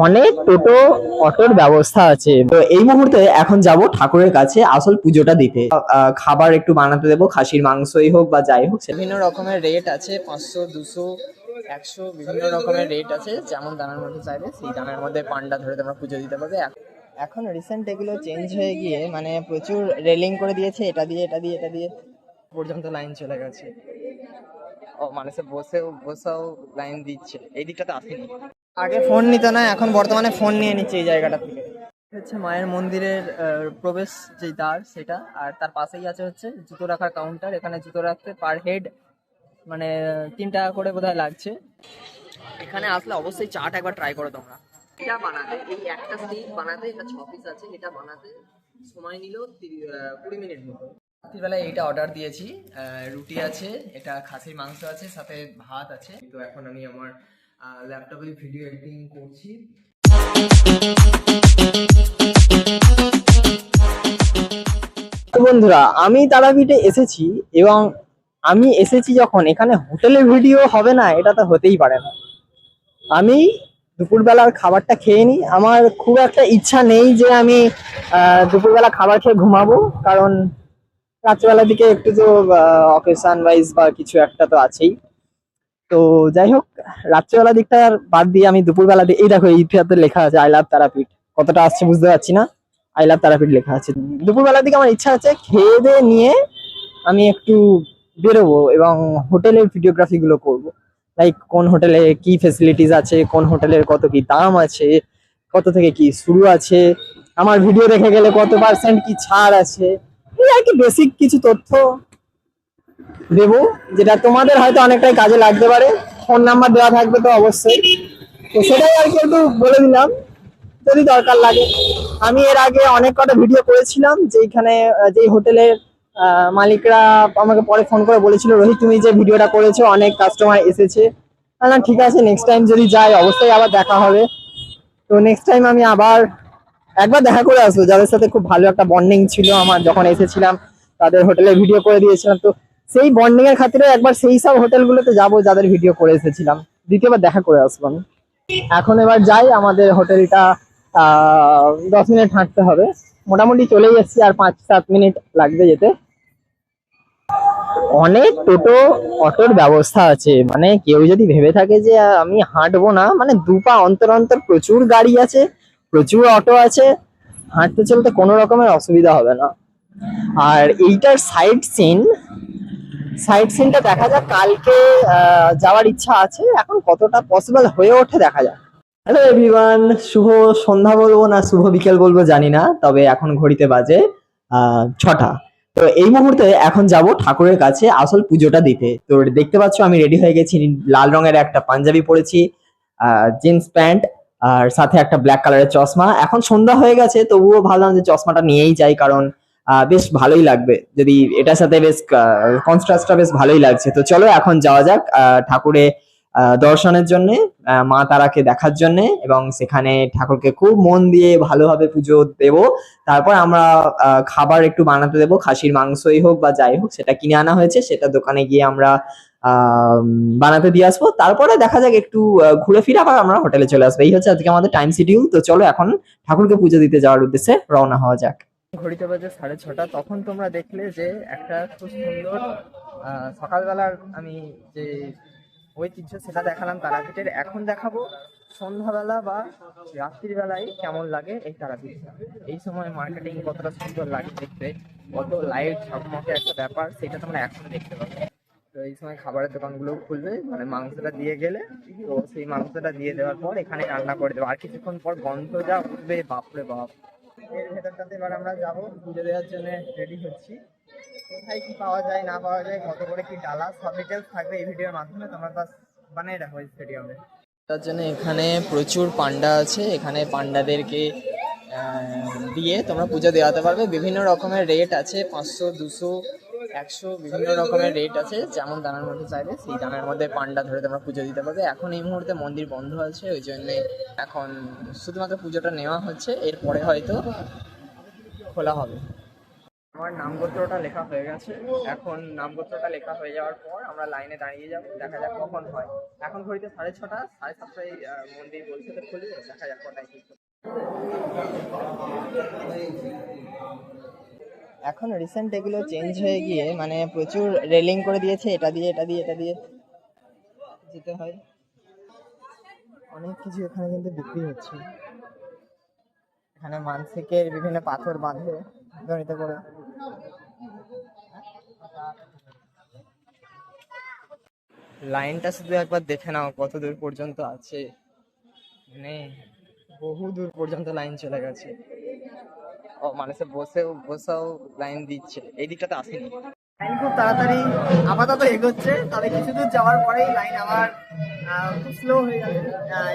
অনেক টোটো অটোর ব্যবস্থা আছে। তো এই মুহূর্তে এখন যাব ঠাকুরের কাছে আসল পুজোটা দিতে। খাবার একটু বানাতে দেবো, খাসির মাংসই হোক বা যাই হোক। বিভিন্ন রকমের রেট আছে, 500, 200, 100 বিভিন্ন রকমের রেট আছে। যেমন দামের মধ্যে চাইবে সেই দামের মধ্যে পান্ডা ধরে তোমরা পুজো দিতে পারবে। এখন রিসেন্ট এগুলো চেঞ্জ হয়ে গিয়ে মানে প্রচুর রেলিং করে দিয়েছে, এটা দিয়ে এটা দিয়ে এটা দিয়ে পর্যন্ত লাইন চলে গেছে। ও মানুষে বসেও লাইন দিচ্ছে, এই দিকটাতে আসেনি। আগে ফোন নিত না, এখন বর্তমানে ফোন নিয়ে নিচ্ছে এই জায়গাটা থেকে। হচ্ছে মায়ের মন্দিরের প্রবেশ যে দ্বার সেটা, আর তার পাশেই আছে হচ্ছে জুতো রাখার কাউন্টার। এখানে জুতো রাখতে পার হেড মানে 3 টাকা করে বোধহয় লাগছে। এখানে আসলে অবশ্যই চাট একবার ট্রাই করো তোমরা। এটা বানাতে এই একটা স্টিক বানাতে এটা 6 পিস আছে, এটা বানাতে সময় নিল 20 মিনিট মতো। রাত্রিবেলায় এইটা অর্ডার দিয়েছি, রুটি আছে, এটা খাসির মাংস আছে, সাথে ভাত আছে। তো এখন আমি আমার ল্যাপটপে ভিডিও এডিটিং করছি। তো বন্ধুরা, আমি তারাপীঠে এসেছি এবং আমি এসেছি যখন, এখানে হোটেলে ভিডিও হবে না এটা তো হতেই পারে না। আমি দুপুরবেলার খাবারটা খেয়ে নিই। আমার খুব একটা ইচ্ছা নেই যে আমি দুপুরবেলা খাবার খেয়ে ঘুমাবো, কারণ রাত্রেবেলার দিকে একটু তো অকেশন ওয়াইজ বা কিছু একটা তো আছেই। তো যাই হোক, রাত্রেবেলা দিকটা বাদ দিয়ে আমি দুপুরবেলা দিয়ে, এই দেখো ইতিহাসে লেখা আছে আই লাভ তারাপীঠ। কতটা আসছে বুঝতে পারছি না, আই লাভ তারাপীঠ লেখা আছে। দুপুরবেলার দিকে আমার ইচ্ছা আছে খেয়ে দিয়ে নিয়ে আমি একটু বেরোবো এবং হোটেলের ভিডিওগ্রাফি গুলো করবো। লাইক কোন হোটেলে কি ফেসিলিটিস আছে, কোন হোটেলের কত কি দাম আছে, কত থেকে কি শুরু আছে, আমার ভিডিও দেখে গেলে কত পার্সেন্ট কি ছাড় আছে, এই আর কি বেসিক কিছু তথ্য দেবো, যেটা তোমাদের হয়তো অনেকটাই কাজে লাগতে পারে। ফোন নাম্বার দেওয়া থাকবে তো অবশ্যই, তো সেটাই আর কি একটু বলে দিলাম যদি দরকার লাগে। আমি এর আগে অনেক কটা ভিডিও করেছিলাম, যেখানে যেই হোটেলের মালিকরা আমাকে পরে ফোন করে বলেছিল, রোহিত তুমি যে ভিডিওটা করেছো অনেক কাস্টমার এসেছে। না ঠিক আছে, নেক্সট টাইম যদি যাই অবশ্যই আবার দেখা হবে। তো নেক্সট টাইম আমি আবার একবার দেখা করে আসবো, যাদের সাথে খুব ভালো একটা বন্ডিং ছিল আমার যখন এসেছিলাম, তাদের হোটেলে ভিডিও করে দিয়েছিলাম। তো সেই বন্ডিং এর খাতিরে একবার সেই সব হোটেলগুলোতে যাবো যাদের ভিডিও করে এসেছিলাম, দ্বিতীয়বার দেখা করে আসবো আমি। এখন এবার যাই, আমাদের হোটেলটা 10 মিনিট হাঁটতে হবে, মোটামুটি চলেই এসেছি, আর 5-7 মিনিট লাগবে যেতে। অনেক টোটো অটোর ব্যবস্থা আছে, মানে কেউ যদি ভেবে থাকে যে আমি হাঁটবো না, মানে 2 পা অন্তর অন্তর প্রচুর গাড়ি আছে, প্রচুর অটো আছে, হাঁটতে চলতে কোনো রকমের অসুবিধা হবে না। আর এইটার সাইড সিনটা দেখা যাক, কালকে যাওয়ার ইচ্ছা আছে, এখন কতটা পসিবল হয়ে ওঠে দেখা যাক। হ্যালো এভরিওয়ান, শুভ সন্ধ্যা বলবো না শুভ বিকেল বলবো জানি না, তবে এখন ঘড়িতে বাজে 6টা। তো এই মুহূর্তে এখন যাব ঠাকুরের কাছে আসল পুজোটা দিতে। তো দেখতে পাচ্ছ আমি রেডি হয়ে গেছি, লাল রঙের একটা পাঞ্জাবি পরেছি, জিন্স প্যান্ট, আর সাথে একটা ব্ল্যাক কালারের চশমা। এখন সন্ধ্যা হয়ে গেছে, তবুও ভাবলাম যে চশমাটা নিয়েই যাই, কারণ বেশ ভালোই লাগবে যদি এটার সাথে, বেশ কনট্রাস্টটা বেশ ভালোই লাগছে। তো চলো এখন যাওয়া যাক ঠাকুরে দর্শনের জন্য, মা তারাকে দেখার জন্য, এবং সেখানে ঠাকুরকে খুব মন দিয়ে ভালোভাবে পুজো দেব। তারপর আমরা খাবার একটু বানাতে দেবো, খাসির মাংসই হোক বা যাই হোক, সেটা কিনে আনা হয়েছে, সেটা দোকানে গিয়ে আমরা বানাতে দিয়ে আসবো। তারপরে দেখা যাক একটু ঘুরে ফিরে আবার আমরা হোটেলে চলে আসবো। এই হচ্ছে আজকে আমাদের টাইম শিডিউল। তো চলো এখন ঠাকুরকে পুজো দিতে যাওয়ার উদ্দেশ্যে রওনা হওয়া যাক। ঘড়িতে বাজে 6:30। তখন তোমরা দেখলে যে একটা খুব সুন্দর সকালবেলার আমি যে ঐতিহ্য সেটা দেখালাম তারাপীঠের। এখন দেখাবো সন্ধ্যাবেলা বা রাত্রিবেলায় কেমন লাগে এই তারাপীঠ। এই সময় মার্কেটিং কতটা সুন্দর লাগে দেখতে, কত লাইট ঝকমকে একটা ব্যাপার, সেটা তোমরা এখন দেখতে পাবে। তো এই সময় খাবারের দোকানগুলো খুলবে, মানে মাংসটা দিয়ে গেলে তো সেই মাংসটা দিয়ে দেওয়ার পর এখানে রান্না করে দেবো, আর কিছুক্ষণ পর গন্ধ যা উঠবে বাপরে বাপ। এর ভেতরটাতে এবার আমরা যাবো, পুজো দেওয়ার জন্য রেডি হচ্ছি। কোথায় কি পাওয়া যায় না পাওয়া যায়, কত করে কি ডালা, সব ডিটেলস থাকবে এই ভিডিওর মাধ্যমে, তোমরা বাস বানিয়ে রাখো স্টেডিয়ামে। তার জন্য এখানে প্রচুর পান্ডা আছে, এখানে পান্ডাদেরকে দিয়ে তোমরা পুজো দেওয়াতে পারবে। বিভিন্ন রকমের রেট আছে, 500, 200, 100 বিভিন্ন রকমের রেট আছে। যেমন দামের মধ্যে চাইবে সেই দামের মধ্যে পান্ডা ধরে তোমরা পুজো দিতে পারবে। এখন এই মুহূর্তে মন্দির বন্ধ আছে, ওই জন্যে এখন শুধুমাত্র পুজোটা নেওয়া হচ্ছে, এরপরে হয়তো খোলা হবে। আমার নামগোত্রটা লেখা হয়ে গেছে। এখন নামগোত্রটা লেখা হয়ে যাওয়ার পর আমরা লাইনে দাঁড়িয়ে যাবো, দেখা যাক কখন হয়। এখন ঘড়িতে 6:30, 7:30টায় মন্দির বলছে তো খুলবে, দেখা যাক কটায় কি। এখন রিসেন্ট এগুলো চেঞ্জ হয়ে গিয়ে মানে প্রচুর রেলিং করে দিয়েছে, এটা দিয়ে এটা দিয়ে এটা দিয়ে যেতে হয়। অনেক কিছু এখানে কিন্তু বিক্রি হচ্ছে। এখানে মানসিকের বিভিন্ন পাথর বাঁধে গণিত করে। লাইনটা শুধু একবার দেখে নাও কত দূর পর্যন্ত আছে, মানে বহু দূর পর্যন্ত লাইন চলে গেছে। ও মানুষে বসেও লাইন দিচ্ছে। এই দিকটাতে আসেনি লাইন, খুব তাড়াতাড়ি আপাতত এগোচ্ছে, তবে কিছু দূর যাওয়ার পরেই লাইন আবার খুব স্লো হয়ে যাবে।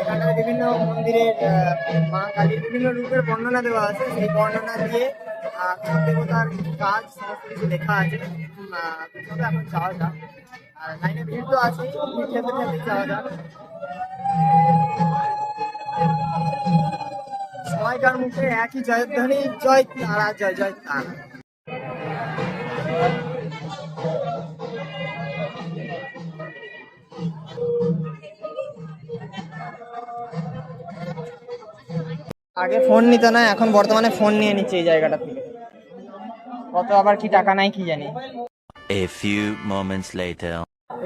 এখানটাতে বিভিন্ন মন্দিরের মা কালীর বিভিন্ন রূপের বর্ণনা দেওয়া আছে, সেই বর্ণনা দিয়ে সব দেবতার কাজ সমস্ত কিছু লেখা আছে। চলো এখন যাওয়া যাক। আর লাইনে ভিড় তো আছে, ভিড় ঠেলতে ঠেলতে যাওয়া যাক। সবাইকার মুখে একই জয়ধ্বনি, জয় তারা, জয় জয় তারা। আগে ফোন নিত না, এখন বর্তমানে ফোন নিয়ে নিচ্ছে এই জায়গাটা থেকে। কত আবার কি টাকা নাই কি জানি। A few moments later.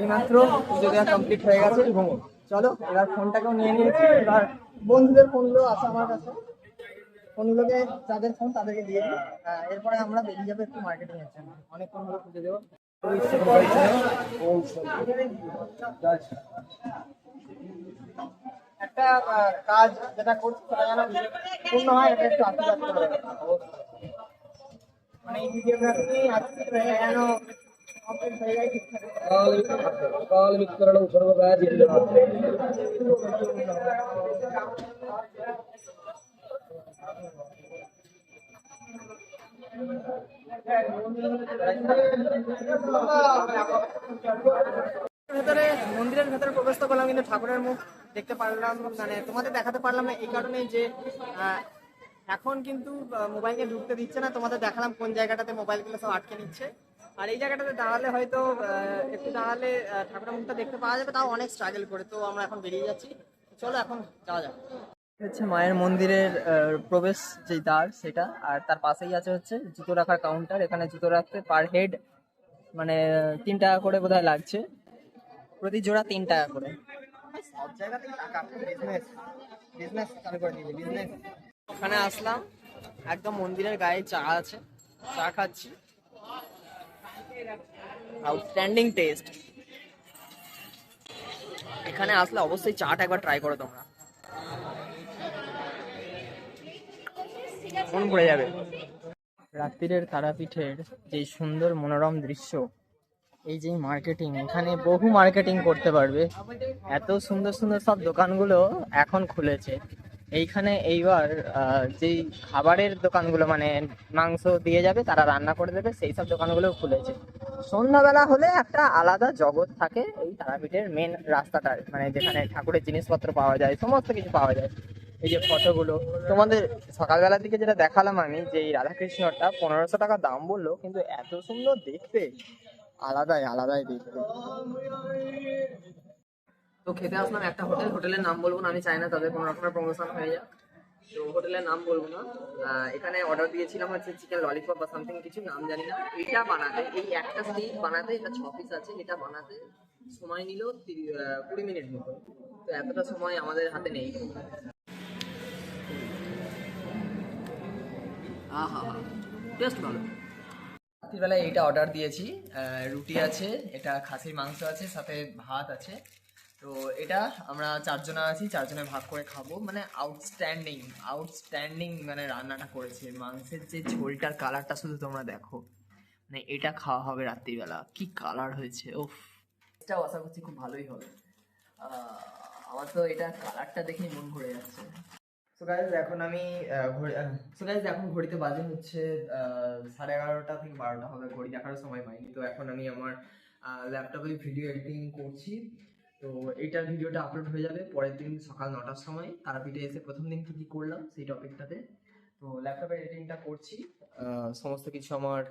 এইমাত্র পুজো দেওয়া কমপ্লিট হয়ে গেছে এবং চলো এবার ফোনটাকেও নিয়ে নিয়েছি। এবার বন্ধুদের ফোনগুলো আছে আমার কাছে, ফোনগুলোকে যাদের ফোন তাদেরকে দিয়ে দিই। এরপরে আমরা বেরিয়ে যাবো একটু মার্কেটিং এর জন্য, অনেকক্ষণ হলো পুজো দেবো। একটা কাজ যেটা করছি সেটা যেন পূর্ণ হয়, এটা একটু আশীর্বাদ করে দেবেন। মানে এই ভিডিওগ্রাফি আজকে যেন কমপ্লিট হয়ে যায় ঠিকঠাক। ভেতরে মন্দিরের ভেতরে প্রবেশ তো করলাম, কিন্তু ঠাকুরের মুখ দেখতে পারলাম মানে তোমাদের দেখাতে পারলাম না, এই কারণে যে এখন কিন্তু মোবাইলকে ঢুকতে দিচ্ছে না। তোমাদের দেখালাম কোন জায়গাটাতে মোবাইলগুলো সব আটকে নিচ্ছে। আর এই জায়গাটাতে দাঁড়ালে হয়তো একটু দাঁড়ালে ঠাকুরের মুখটা দেখতে পাওয়া যাবে, তাও অনেক স্ট্রাগল করে। তো আমরা এখন বেরিয়ে যাচ্ছি, চলো এখন যাওয়া যাক। হচ্ছে মায়ের মন্দিরের প্রবেশ যে দ্বার সেটা, আর তার পাশেই আছে হচ্ছে জুতো রাখার কাউন্টার। এখানে জুতো রাখতে পার হেড মানে 3 টাকা করে বোধহয় লাগছে, প্রতি জোড়া 3 টাকা করে। সব জায়গাতেই টাকা, বিজনেস বিজনেস চালু করে দিয়েছে, বিজনেস। ওখানে আসলাম, একদম মন্দিরের গায়ে চা আছে, চা খাচ্ছি, আউটস্ট্যান্ডিং টেস্ট। এখানে আসলে অবশ্যই চাটা একবার ট্রাই করো তোমরা, মন ভরে যাবে। রাত্রিরের তারাপীঠের যে সুন্দর মনোরম দৃশ্য, এই যে মার্কেটিং, এখানে বহু মার্কেটিং করতে পারবে। এত সুন্দর সুন্দর সব দোকানগুলো এখন খুলেছে এইখানে। এইবার যেই খাবারের দোকানগুলো মানে মাংস দিয়ে যাবে, তারা রান্না করে দেবে, সেই সব দোকানগুলো খুলেছে। সন্ধ্যাবেলা হলে একটা আলাদা জগৎ থাকে এই তারাপীঠের মেন রাস্তাটার, মানে যেখানে ঠাকুরের জিনিসপত্র পাওয়া যায়, সমস্ত কিছু পাওয়া যায়। এই যে ফটোগুলো তোমাদের সকালবেলার দিকে যেটা দেখালাম আমি, যে এই রাধাকৃষ্ণটা 1500 টাকা দাম বললো, কিন্তু এত সুন্দর দেখতে, আলাদাই আলাদাই দেখতে। তো খেতে আসলাম একটা হোটেলের নাম বলবো না আমি, চাই না তবে কোনো রকমের প্রমোশন হয়ে যাক, তো হোটেলের নাম বলবো না। এখানে অর্ডার দিয়েছিলাম হচ্ছে চিকেন ললিপপ বা সামথিং কিছু, নাম জানি না। এটা বানাতে, এই একটা স্টিক বানাতে, এটা 6 পিস আছে, এটা বানাতে সময় নিল 20 মিনিট মতো। তো এতটা সময় আমাদের হাতে নেই। আহা, টেস্ট ভালো। রাত্রিবেলায় এইটা অর্ডার দিয়েছি, রুটি আছে, এটা খাসির মাংস আছে, সাথে ভাত আছে। তো এটা আমরা 4 জনা আছি, 4 জনে ভাগ করে খাবো। মানে আউটস্ট্যান্ডিং আউটস্ট্যান্ডিং মানে রান্নাটা করেছে। মাংসের যে ঝোলটার কালারটা শুধু তোমরা দেখো, মানে এটা খাওয়া হবে রাত্রিবেলা, কি কালার হয়েছে! ওফ, এটাও আশা করছি খুব ভালোই হবে। আমার তো এটা কালারটা দেখেই মন ভরে যাচ্ছে। সো গাইজ এখন আমি এখন ঘড়িতে বাজে হচ্ছে 11:30 থেকে 12টা হবে, ঘড়ি দেখারও সময় পাইনি। তো এখন আমি আমার ল্যাপটপে ভিডিও এডিটিং করছি। তো এইটার ভিডিওটা আপলোড হয়ে যাবে পরের দিন সকাল 9টার সময়, তারাপীঠে এসে প্রথম দিন কি করলাম সেই টপিকটাতে। তো ল্যাপটপে এডিটিংটা করছি, সমস্ত কিছু আমার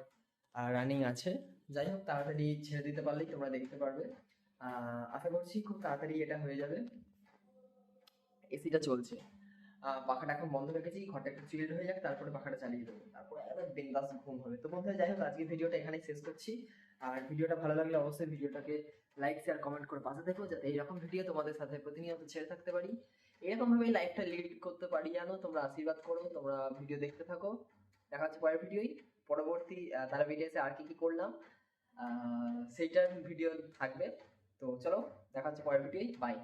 আর রানিং আছে। যাই হোক, তাড়াতাড়ি ছেড়ে দিতে পারলেই তোমরা দেখতে পারবে। আশা করছি খুব তাড়াতাড়ি এটা হয়ে যাবে। এসিটা চলছে, পাখাটা এখন বন্ধ রেখেছি, ঘরটা একটু চিল্ড হয়ে যাক, তারপরে পাখাটা চালিয়ে দেবো, তারপরে আবার বিন্দাস ঘুম হবে। তো বন্ধুরা যাই হোক, আজকে ভিডিওটা এখানেই শেষ করছি। আর ভিডিওটা ভালো লাগলে অবশ্যই ভিডিওটাকে লাইক শেয়ার কমেন্ট করে পাশে দেখো, যাতে এইরকম ভিডিও তোমাদের সাথে প্রতিনিয়ত ছেড়ে থাকতে পারি, এরকম ভাবে লাইফটা লিড করতে পারি জানো। তোমরা আশীর্বাদ করো, তোমরা ভিডিও দেখতে থাকো। দেখা হচ্ছে পরের ভিডিওই। পরবর্তী তারা ভিডিওতে আর কি কি করলাম সেইটার ভিডিও থাকবে। তো চলো, দেখা হচ্ছে পরের ভিডিওই। বাই।